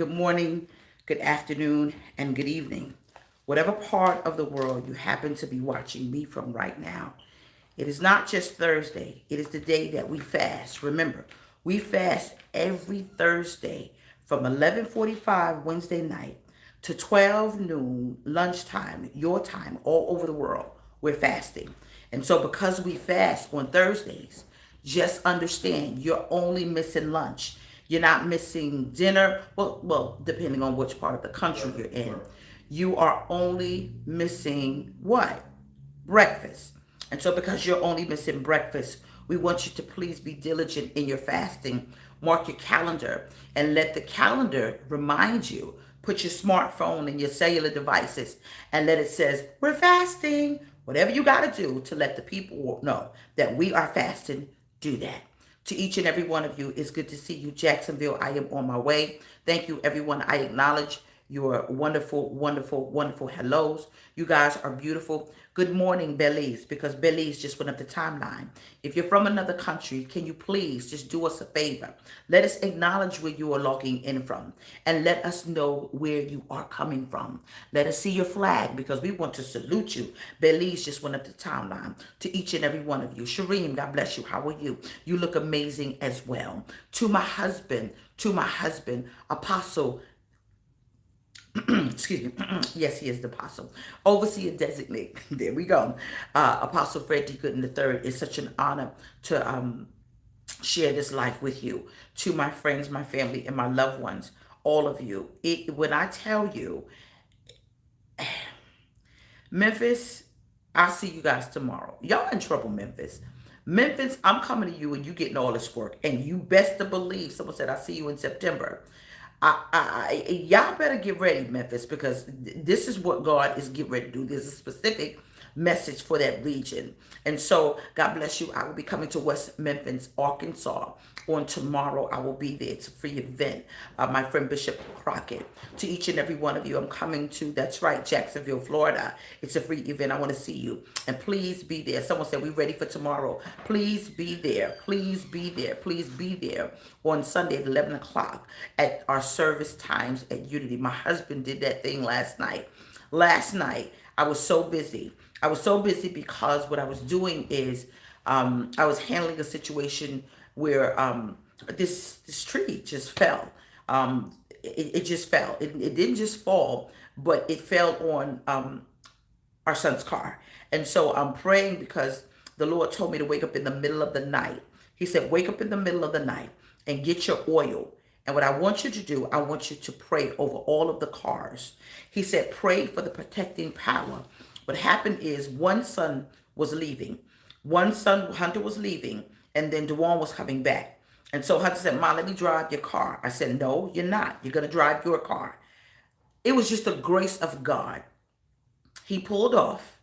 Good morning, good afternoon, and good evening. Whatever part of the world you happen to be watching me from right now, it is not just Thursday, it is the day that we fast. Remember, we fast every Thursday from 11:45 Wednesday night to 12 noon lunchtime, your time, all over the world. We're fasting. And so because we fast on Thursdays, just understand you're only missing lunch. You're not missing dinner. Well, depending on which part of the country you're in. You are only missing what? Breakfast. And so, because you're only missing breakfast, we want you to please be diligent in your fasting. Mark your calendar and let the calendar remind you. Put your smartphone and your cellular devices and let it says, we're fasting. Whatever you got to do to let the people know that we are fasting, do that. To each and every one of you, it's good to see you, Jacksonville. I am on my way. Thank you, everyone. I acknowledge your wonderful, wonderful, wonderful hellos. You guys are beautiful. Good morning, Belize, because Belize just went up the timeline. If you're from another country, can you please just do us a favor? Let us acknowledge where you are logging in from and let us know where you are coming from. Let us see your flag because we want to salute you. Belize just went up the timeline. To each and every one of you. Shireen, God bless you. How are you? You look amazing as well. To my husband, Apostle excuse me. Yes, he is the apostle. Overseer designate. There we go. Apostle Fred D. Gooden III. It's such an honor to share this life with you. To my friends, my family, and my loved ones, all of you. When I tell you, Memphis, I'll see you guys tomorrow. Y'all in trouble, Memphis. Memphis, I'm coming to you and you getting all this work. And you best to believe, someone said, I'll see you in September. Y'all better get ready, Memphis, because this is what God is getting ready to do. There's a specific message for that region. And so, God bless you. I will be coming to West Memphis, Arkansas on tomorrow. I will be there. It's a free event. My friend Bishop Crockett. To each and every one of you, I'm coming to, that's right, Jacksonville, Florida. It's a free event. I want to see you. And please be there. Someone said, we're ready for tomorrow. Please be there. Please be there. Please be there on Sunday at 11 o'clock at our service times at Unity. My husband did that thing last night. Last night, I was so busy. I was so busy because what I was doing is I was handling a situation where this tree just fell. It just fell. It didn't just fall, but it fell on our son's car. And so I'm praying because the Lord told me to wake up in the middle of the night. He said, wake up in the middle of the night and get your oil. And what I want you to do, I want you to pray over all of the cars. He said, pray for the protecting power. What happened is one son was leaving. One son, Hunter, was leaving, and then Dewan was coming back. And so Hunter said, Ma, let me drive your car. I said, no, you're not. You're going to drive your car. It was just the grace of God. He pulled off.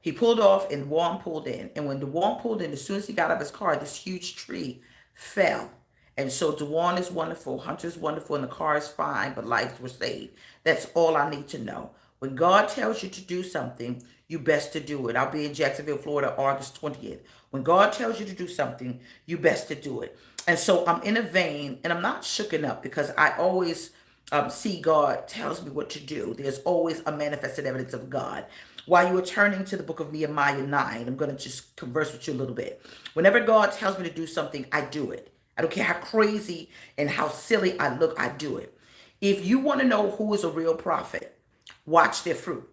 He pulled off and Dewan pulled in. And when Dewan pulled in, as soon as he got out of his car, this huge tree fell. And so Dewan is wonderful, Hunter's wonderful, and the car is fine, but lives were saved. That's all I need to know. When God tells you to do something, you best to do it. I'll be in Jacksonville, Florida, August 20th. When God tells you to do something, you best to do it. And so I'm in a vein, and I'm not shooken up because I always see God tells me what to do. There's always a manifested evidence of God. While you are turning to the book of Nehemiah 9, I'm going to just converse with you a little bit. Whenever God tells me to do something, I do it. I don't care how crazy and how silly I look, I do it. If you want to know who is a real prophet, watch their fruit.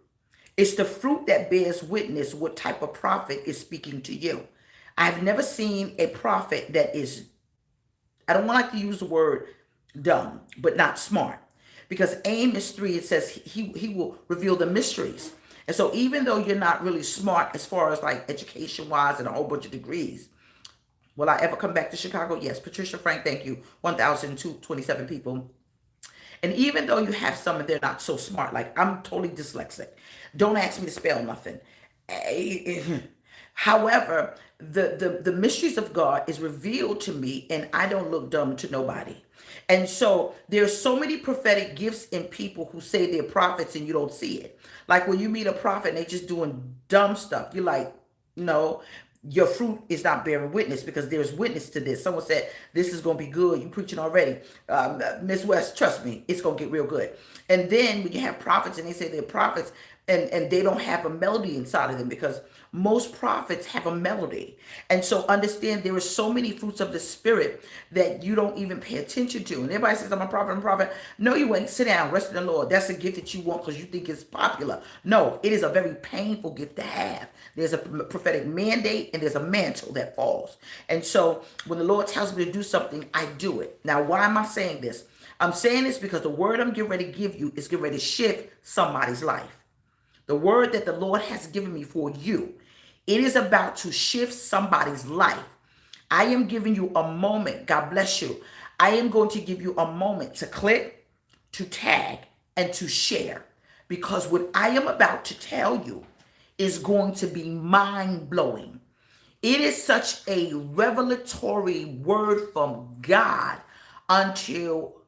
It's the fruit that bears witness what type of prophet is speaking to you. I've never seen a prophet that is, I don't like to use the word dumb, but not smart. Because Amos 3, it says he will reveal the mysteries. And so even though you're not really smart as far as like education wise and a whole bunch of degrees, will I ever come back to Chicago? Yes. Patricia Frank, thank you. 1,227 people. And even though you have some and they're not so smart, like I'm totally dyslexic. Don't ask me to spell nothing. However, the mysteries of God is revealed to me and I don't look dumb to nobody. And so there's so many prophetic gifts in people who say they're prophets and you don't see it. Like when you meet a prophet and they just doing dumb stuff, you're like, no. your fruit is not bearing witness, because there's witness to this. Someone said, this is going to be good. You preaching already. Miss West, trust me, it's going to get real good. And then when you have prophets and they say they're prophets, and they don't have a melody inside of them, because most prophets have a melody. And so understand, there are so many fruits of the spirit that you don't even pay attention to. And everybody says, I'm a prophet, I'm a prophet. No, you ain't. Sit down, rest in the Lord. That's a gift that you want because you think it's popular. No, it is a very painful gift to have. There's a prophetic mandate and there's a mantle that falls. And so when the Lord tells me to do something, I do it. Now, why am I saying this? I'm saying this because the word I'm getting ready to give you is getting ready to shift somebody's life. The word that the Lord has given me for you, it is about to shift somebody's life. I am giving you a moment. God bless you. I am going to give you a moment to click, to tag, and to share. Because what I am about to tell you is going to be mind-blowing. It is such a revelatory word from God until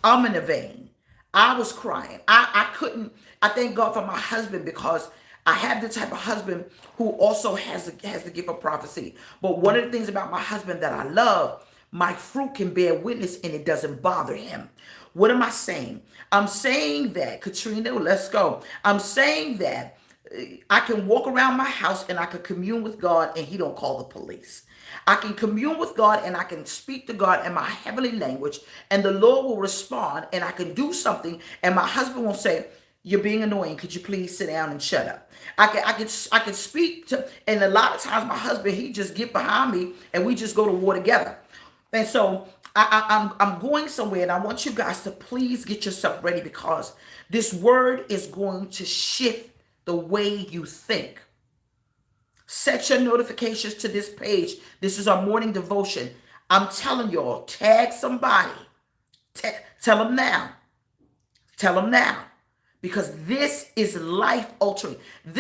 I'm in a vein. I was crying. I couldn't. I thank God for my husband, because I have the type of husband who also has the gift of prophecy. But one of the things about my husband that I love, my fruit can bear witness and it doesn't bother him. What am I saying? I'm saying that, Katrina, let's go. I'm saying that I can walk around my house and I can commune with God and he don't call the police. I can commune with God and I can speak to God in my heavenly language and the Lord will respond, and I can do something and my husband will say, you're being annoying. Could you please sit down and shut up? I can speak to, and a lot of times my husband, he just get behind me and we just go to war together. And so I'm going somewhere, and I want you guys to please get yourself ready, because this word is going to shift the way you think. Set your notifications to this page. This is our morning devotion. I'm telling y'all, tag somebody. Tell them now. Tell them now. Because this is life altering.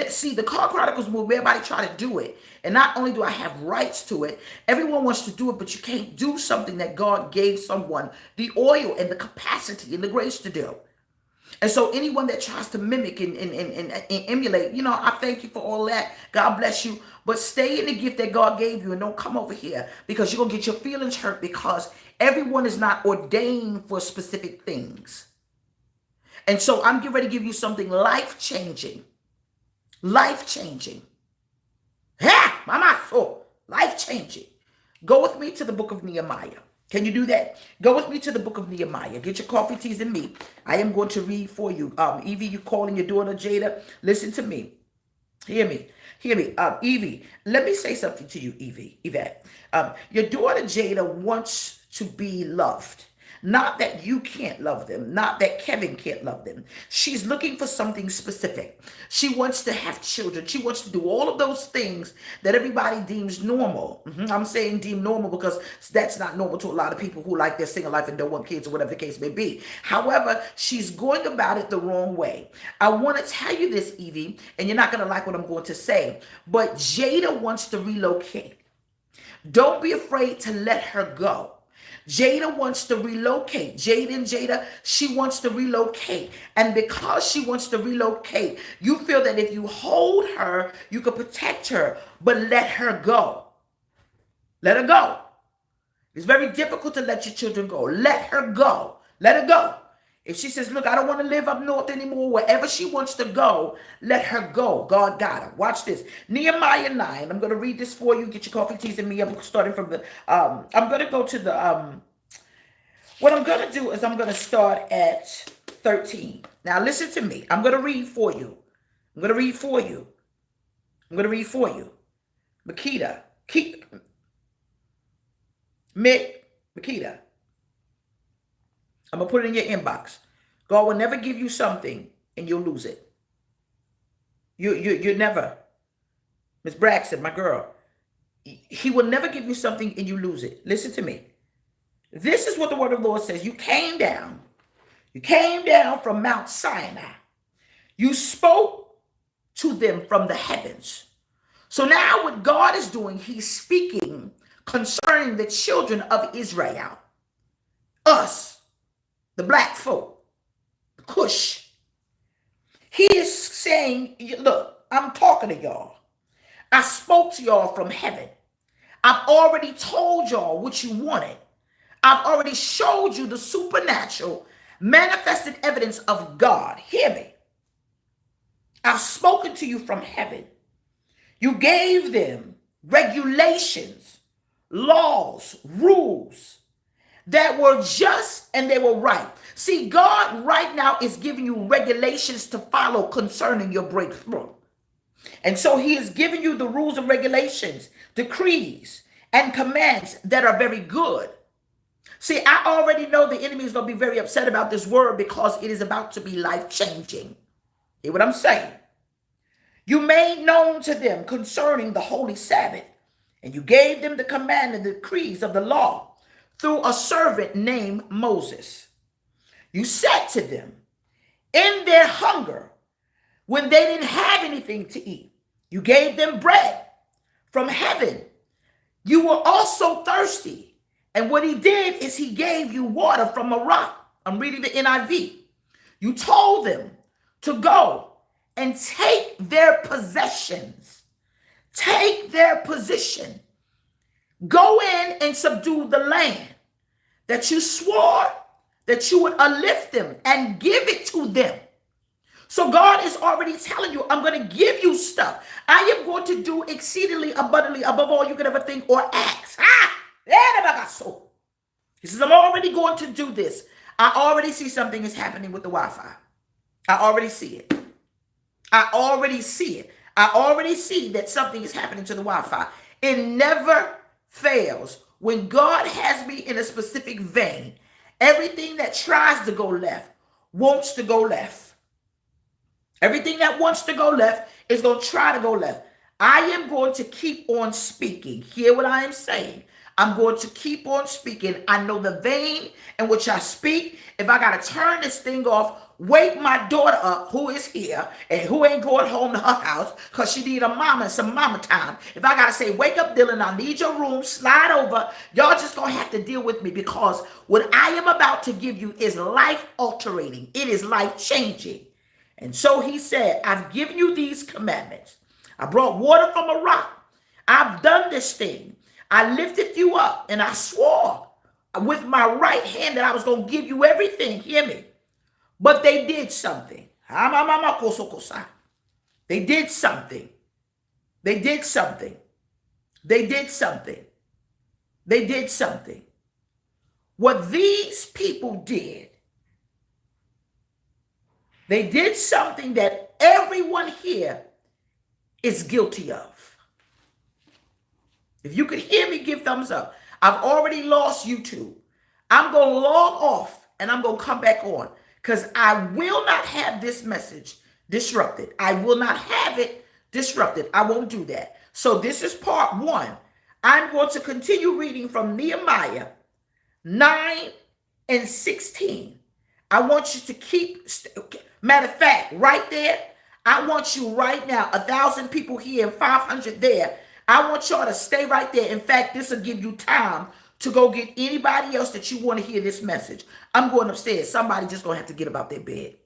See, the Car Chronicles move, everybody try to do it. And not only do I have rights to it, everyone wants to do it, but you can't do something that God gave someone the oil and the capacity and the grace to do. And so anyone that tries to mimic and emulate, I thank you for all that. God bless you. But stay in the gift that God gave you and don't come over here, because you're going to get your feelings hurt, because everyone is not ordained for specific things. And so I'm getting ready to give you something life-changing. Life-changing. Ha! Mama, so life-changing. Go with me to the book of Nehemiah. Can you do that? Go with me to the book of Nehemiah. Get your coffee, teas, and me. I am going to read for you. Evie, you calling your daughter Jada. Listen to me. Hear me. Hear me. Evie, let me say something to you, Yvette. Your daughter Jada wants to be loved. Not that you can't love them, not that Kevin can't love them. She's looking for something specific. She wants to have children. She wants to do all of those things that everybody deems normal. I'm saying deem normal because that's not normal to a lot of people who like their single life and don't want kids or whatever the case may be. However, she's going about it the wrong way. I want to tell you this, Evie, and you're not going to like what I'm going to say, but Jada wants to relocate. Don't be afraid to let her go. Jada wants to relocate. Jada, she wants to relocate. And because she wants to relocate, you feel that if you hold her, you can protect her, but let her go. Let her go. It's very difficult to let your children go. Let her go. Let her go. If she says, look, I don't want to live up north anymore, wherever she wants to go, let her go. God got her. Watch this. Nehemiah 9. I'm going to read this for you. Get your coffee, teas, and me. I'm starting from the, I'm going to go to the, what I'm going to do is I'm going to start at 13. Now, listen to me. I'm going to read for you. I'm going to read for you. I'm going to read for you. Makita. Makita. I'm going to put it in your inbox. God will never give you something and you'll lose it. You never. Miss Braxton, my girl. He will never give you something and you lose it. Listen to me. This is what the word of the Lord says. You came down. You came down from Mount Sinai. You spoke to them from the heavens. So now what God is doing, he's speaking concerning the children of Israel. Us. The black folk, the Cush. He is saying, look, I'm talking to y'all. I spoke to y'all from heaven. I've already told y'all what you wanted. I've already showed you the supernatural manifested evidence of God. Hear me. I've spoken to you from heaven. You gave them regulations, laws, rules that were just and they were right. See, God right now is giving you regulations to follow concerning your breakthrough. And so he is giving you the rules and regulations, decrees, and commands that are very good. See, I already know the enemy is going to be very upset about this word because it is about to be life-changing. Hear what I'm saying? You made known to them concerning the holy Sabbath, and you gave them the command and the decrees of the law through a servant named Moses. You said to them, in their hunger, when they didn't have anything to eat, you gave them bread from heaven. You were also thirsty. And what he did is he gave you water from a rock. I'm reading the NIV. You told them to go and take their possessions. Take their position. Go in and subdue the land that you swore that you would uplift them and give it to them. So God is already telling you, I'm going to give you stuff. I am going to do exceedingly abundantly above all you could ever think or ask. He says, I'm already going to do this. I already see something is happening with the Wi-Fi. I already see it. I already see it. I already see that something is happening to the Wi-Fi. It never fails. When God has me in a specific vein, everything that tries to go left wants to go left. Everything that wants to go left is going to try to go left. I am going to keep on speaking. Hear what I am saying. I'm going to keep on speaking. I know the vein in which I speak. If I got to turn this thing off, wake my daughter up who is here and who ain't going home to her house because she need a mama and some mama time. If I got to say, wake up, Dylan, I need your room, slide over. Y'all just going to have to deal with me because what I am about to give you is life altering. It is life changing. And so he said, I've given you these commandments. I brought water from a rock. I've done this thing. I lifted you up and I swore with my right hand that I was going to give you everything. Hear me. But they did something. They did something. They did something. They did something. They did something. What these people did, they did something that everyone here is guilty of. If you could hear me, give thumbs up. I've already lost YouTube. I'm going to log off and I'm going to come back on because I will not have this message disrupted. I will not have it disrupted. I won't do that. So this is part 1. I'm going to continue reading from Nehemiah 9 and 16. I want you to keep, matter of fact, right there, I want you right now, 1,000 people here and 500 there. I want y'all to stay right there. In fact, this will give you time to go get anybody else that you want to hear this message. I'm going upstairs. Somebody just going to have to get up out their bed.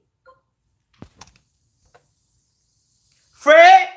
Fred?